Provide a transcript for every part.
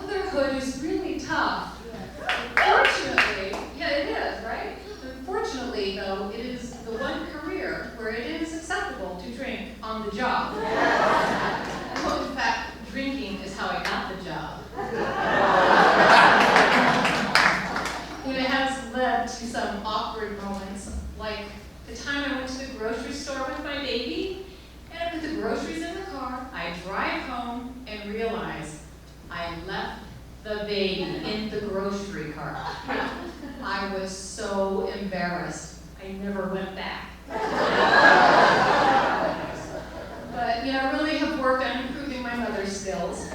motherhood is really tough. Unfortunately, yeah, it is, right? Unfortunately, though, it is the one career where it is acceptable to drink on the job. Well, in fact, drinking is how I got the job. It has led to some awkward moments, like the time I went to the grocery store with my baby, and I put the groceries in the car, I drive home, and realize I left the baby in the grocery cart. I was so embarrassed. I never went back. But, I really have worked on improving my mother's skills.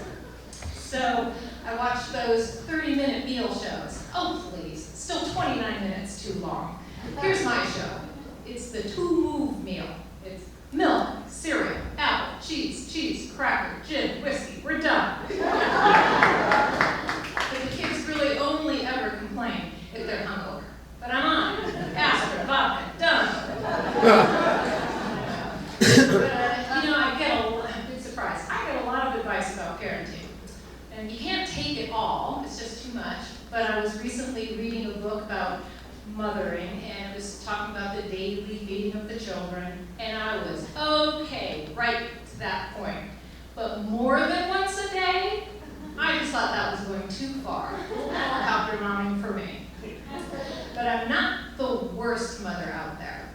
So I watched those 30-minute meal shows. Oh, please, still 29 minutes too long. Here's my show. It's the two-move meal. It's milk, cereal, apple, cheese, cracker, gin, whiskey. We're done. But the kids really only ever complain if they're hungover. But I'm on. Aspirin, vodka, done. But, I get a big surprise. I get a lot of advice about parenting. And you can't take it all. It's just too much. But I was recently reading a book about mothering, and it was talking about the daily feeding of the children, and I was okay right to that point. But more than once a day, I just thought that was going too far. Helicopter momming for me. But I'm not the worst mother out there.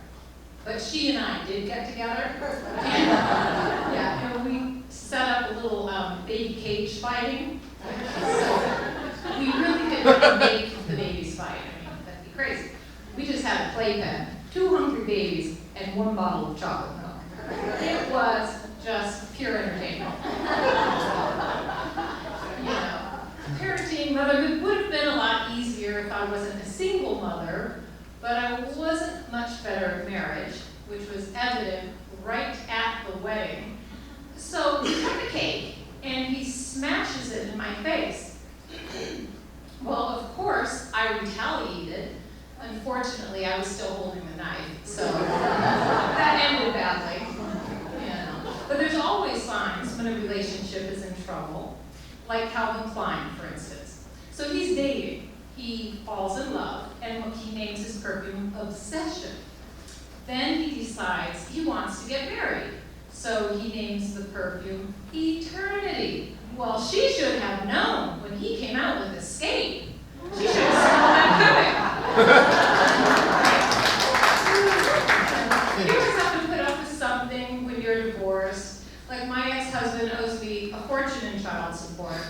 But she and I did get together, and we set up a little baby cage fighting. We really didn't make the babies fight. That'd be crazy. We just had a playpen, 2 hungry babies, and 1 bottle of chocolate milk. It was just pure entertainment. Parenting motherhood would have been a lot easier if I wasn't a single mother, but I wasn't much better at marriage, which was evident right at the wedding. So we cut the cake, and he smashes it in my face. Well, of course, I retaliated. Unfortunately, I was still holding the knife, so that ended badly. But there's always signs when a relationship is in trouble, like Calvin Klein, for instance. So he's dating. He falls in love, and he names his perfume Obsession. Then he decides he wants to get married, so he names the perfume Eternity. Well, she should have known when he came out with Escape. She should have smelled that coming. You always have to put up with something when you're divorced. Like my ex-husband owes me a fortune in child support,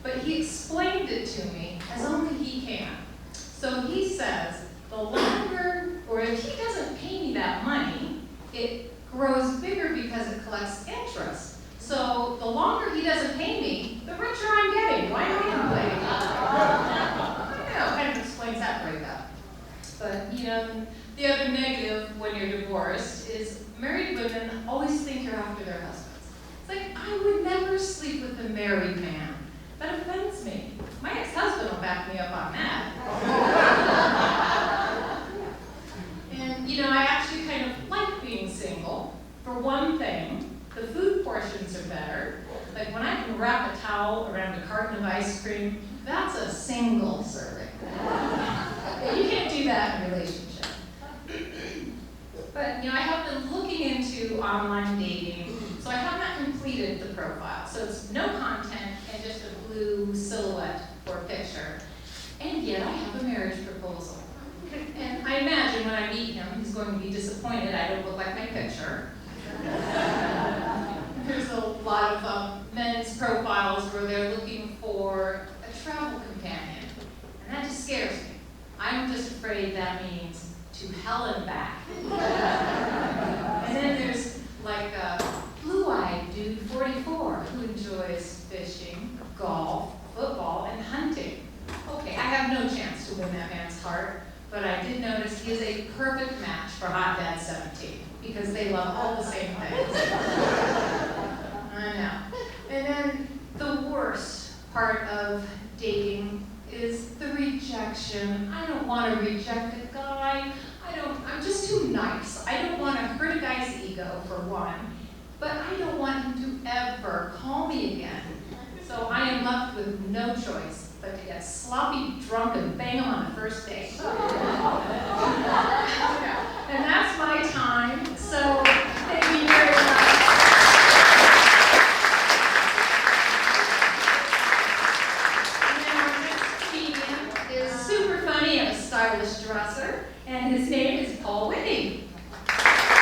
but he explained it to me as only he can. So he says, the longer, or if he doesn't pay me that money, it grows bigger because it collects interest. So the longer he doesn't pay me, the richer I'm getting. Why am I complaining? Kind of explains that breakup. But, the other negative when you're divorced is married women always think you're after their husbands. It's like, I would never sleep with a married man. That offends me. My ex-husband will back me up on that. And, I actually kind of like being single. For one thing, the food portions are better. Like when I can wrap a towel around a carton of ice cream, that's a single serving. You can't do that in a relationship. But, I have been looking into online dating, so I have not completed the profile. So it's no content and just a blue silhouette or picture. And yet I have a marriage proposal. And I imagine when I meet him, he's going to be disappointed I don't look like my picture. There's a lot of men's profiles where they're looking for a travel companion. And that just scares me. I'm just afraid that means to hell and back. And then there's like a blue-eyed dude 44 who enjoys fishing, golf, football, and hunting. Okay, I have no chance to win that man's heart, but I did notice he is a perfect match for Hot Dad 17 because they love all the same things. I know. And then the worst part of dating is the rejection. I don't want to reject a guy. I'm just too nice. I don't want to hurt a guy's ego, for one, but I don't want him to ever call me again. So I am left with no choice but to get sloppy drunk and bang them on the first date.